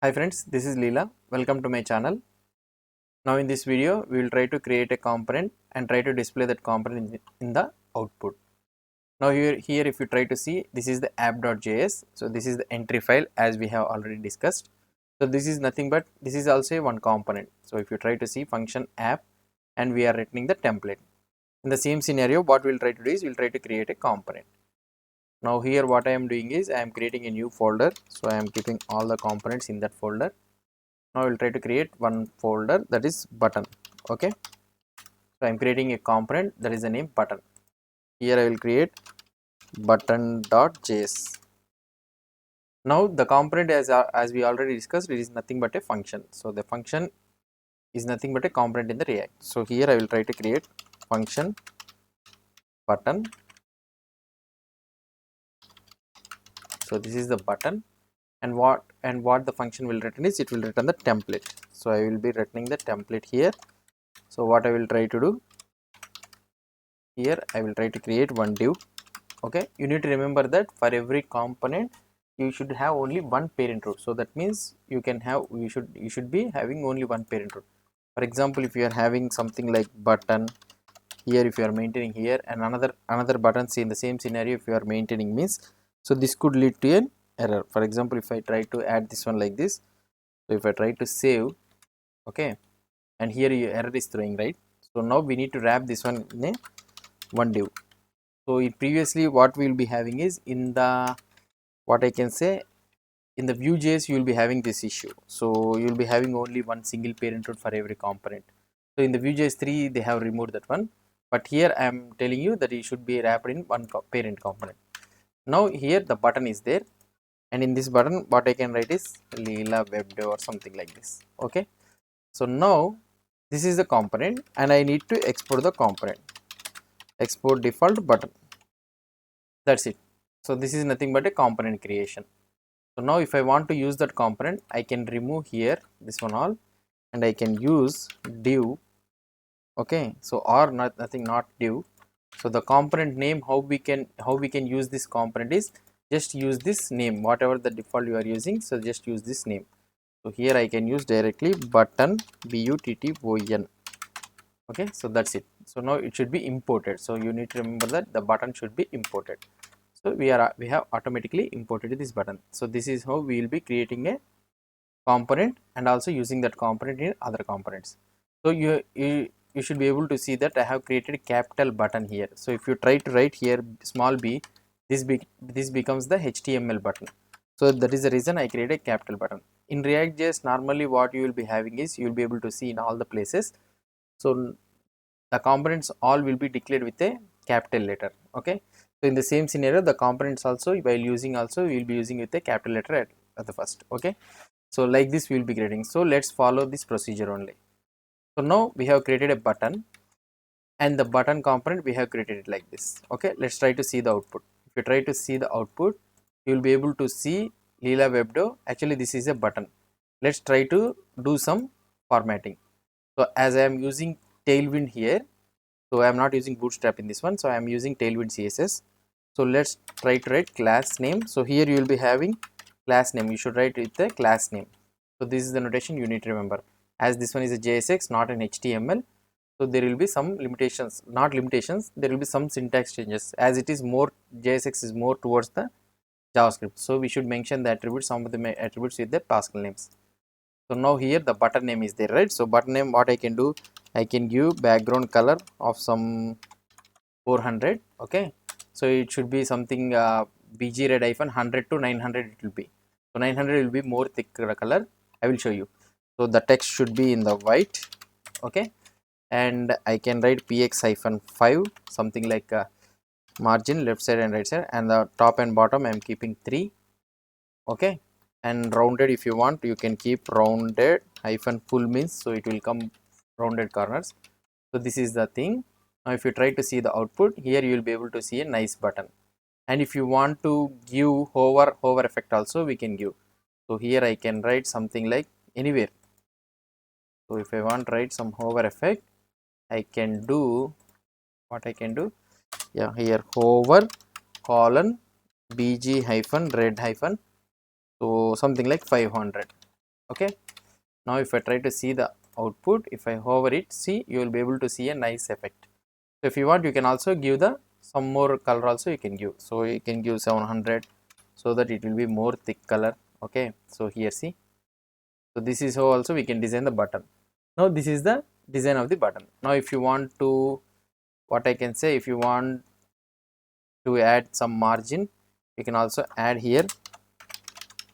Hi friends, this is Leela. Welcome to my channel. Now in this video, we will try to create a component and try to display that component in the output. Now here if you try to see, this is the app.js. So this is the entry file as we have already discussed. So this is nothing but this is also one component. So if you try to see function app and we are returning the template. In the same scenario, what we will try to do is we will try to create a component. Now here what I am doing is I am creating a new folder. So I am keeping all the components in that folder. Now I will try to create one folder that is button. Okay, so I am creating a component that is the name button. Here I will create button.js. Now the component as we already discussed, it is nothing but a function. So the function is nothing but a component in the React. So here I will try to create function button. So this is the button, and what the function will return is it will return the template. So I will be returning the template here. So what I will try to do here, I will try to create one div. Okay, you need to remember that for every component you should have only one parent root. So that means you should be having only one parent root. For example, if you are having something like button here, if you are maintaining here, and another button, say in the same scenario if you are maintaining means, so this could lead to an error. For example, if I try to add this one like this, so if I try to save, okay, and here your error is throwing, right? So now we need to wrap this one in a one div. So previously what we will be having is in the what I can say in the Vue.js you will be having this issue. So you will be having only one single parent root for every component. So in the Vue.js 3 they have removed that one, but here I am telling you that it should be wrapped in one parent component. Now here the button is there, and in this button what I can write is Leela webdev or something like this. Okay, so now this is the component and I need to export the component. Export default button. That's it. So this is nothing but a component creation. So now if I want to use that component, I can remove here this one all, and I can use div. Okay, so or nothing, not div. So the component name, how we can use this component is just use this name, whatever the default you are using. So just use this name. So here I can use directly button, button. Okay, so that's it. So now it should be imported. So you need to remember that the button should be imported. So we have automatically imported this button. So this is how we will be creating a component and also using that component in other components. So you should be able to see that I have created a capital button here. So if you try to write here small b, this becomes the HTML button. So that is the reason I created a capital button. In ReactJs, normally what you will be having is you will be able to see in all the places. So the components all will be declared with a capital letter. Okay, so in the same scenario the components also while using also we will be using with a capital letter at the first. Okay, so like this we will be creating. So let's follow this procedure only. So now we have created a button, and the button component we have created it like this. Okay, let's try to see the output. If you try to see the output, you will be able to see Leela webdev. Actually this is a button. Let's try to do some formatting. So as I am using Tailwind here, so I am not using Bootstrap in this one, so I am using Tailwind CSS. So let's try to write class name. So here you will be having class name. You should write with the class name. So this is the notation you need to remember. As this one is a JSX, not an HTML, so there will be some limitations. Not limitations. There will be some syntax changes. As it is more, JSX is more towards the JavaScript. So we should mention the attributes, some of the attributes with the Pascal names. So now here the button name is there, right? So button name, what I can do, I can give background color of some 400. Okay, so it should be something bg red -100 to 900 it will be. So 900 will be more thick color. I will show you. So the text should be in the white. Okay, and I can write px-5, something like margin left side and right side, and the top and bottom I am keeping 3. Okay, and rounded, if you want you can keep rounded -full means, so it will come rounded corners. So this is the thing. Now if you try to see the output, here you will be able to see a nice button. And if you want to give hover effect also we can give. So here I can write something like anywhere. So if I want to write some hover effect, I can do what I can do. Yeah, here hover colon bg -red-, so something like 500. Okay, now if I try to see the output, if I hover it, see, you will be able to see a nice effect. So if you want, you can also give the some more color also you can give. So you can give 700 so that it will be more thick color. Okay, so here see, so this is how also we can design the button. Now this is the design of the button. Now if you want to, what I can say, if you want to add some margin, you can also add here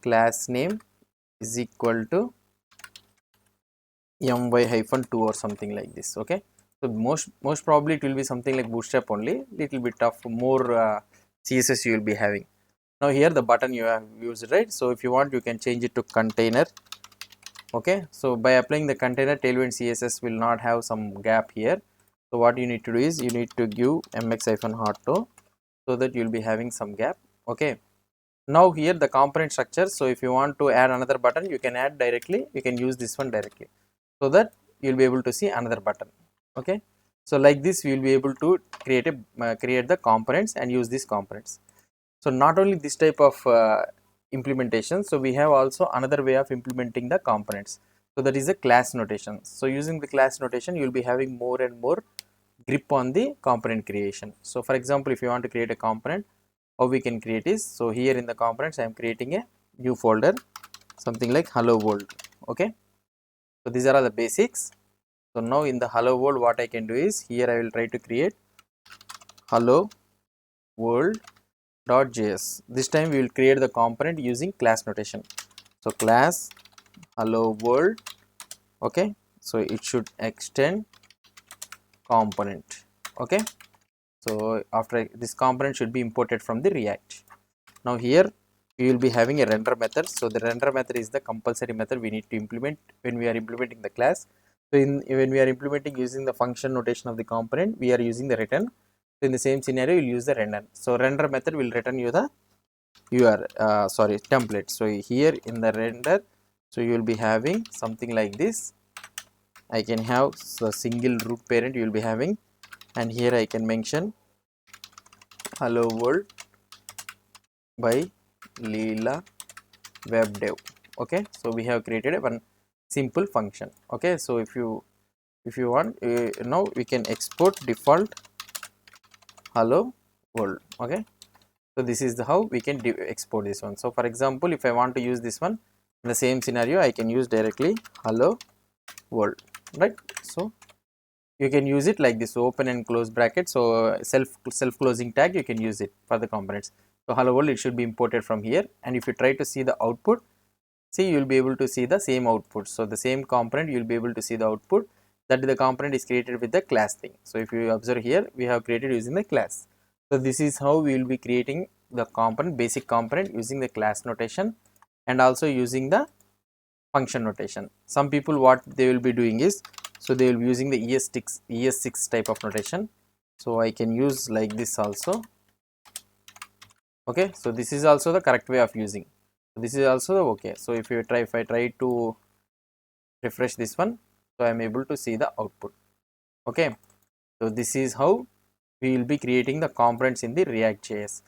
class name is equal to my-2 or something like this. Okay, so most probably it will be something like bootstrap only, little bit of more css you will be having. Now here the button you have used, right? So if you want, you can change it to container. Okay, so by applying the container, tailwind css will not have some gap here. So what you need to do is you need to give mx-auto so that you will be having some gap. Okay, now here the component structure. So if you want to add another button, you can add directly, you can use this one directly, so that you will be able to see another button. Okay, so like this we will be able to create the components and use these components. So not only this type of implementation, so we have also another way of implementing the components. So that is a class notation. So using the class notation, you will be having more and more grip on the component creation. So for example, if you want to create a component, how we can create is, so here in the components I am creating a new folder, something like hello world. Okay, so these are all the basics. So now in the hello world, what I can do is, here I will try to create hello world.js. This time we will create the component using class notation. So class hello world. Okay, so it should extend component. Okay, so after this component should be imported from the React. Now here we will be having a render method. So the render method is the compulsory method we need to implement when we are implementing the class. So when we are implementing using the function notation of the component, we are using the return. So in the same scenario, you will use the render. So render method will return you the template. So here in the render, so you will be having something like this. I can have a single root parent you will be having, and here I can mention hello world by Leela web dev. Okay, so we have created one simple function. Okay, so if you want, now we can export default hello world. Okay, so this is how we can export this one. So for example, if I want to use this one in the same scenario, I can use directly hello world, right? So you can use it like this, so open and close bracket. So self closing tag, you can use it for the components. So hello world, it should be imported from here, and if you try to see the output, see, you will be able to see the same output. So the same component, you will be able to see the output, that the component is created with the class thing. So if you observe here, we have created using the class. So this is how we will be creating the component, basic component, using the class notation and also using the function notation. Some people, what they will be doing is, so they will be using the ES6 type of notation. So I can use like this also. Okay, so this is also the correct way of using. This is also okay. So if I try to refresh this one, so I am able to see the output. Okay, so this is how we will be creating the components in the ReactJs.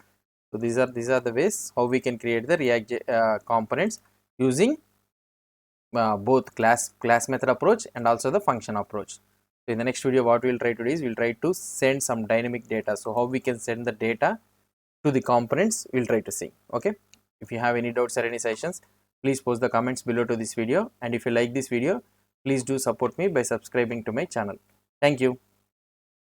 So these are the ways how we can create the React components using both class method approach and also the function approach. So in the next video, what we will try to do is, we will try to send some dynamic data. So how we can send the data to the components, we will try to see. Okay, if you have any doubts or any suggestions, please post the comments below to this video, and if you like this video, please do support me by subscribing to my channel. Thank you.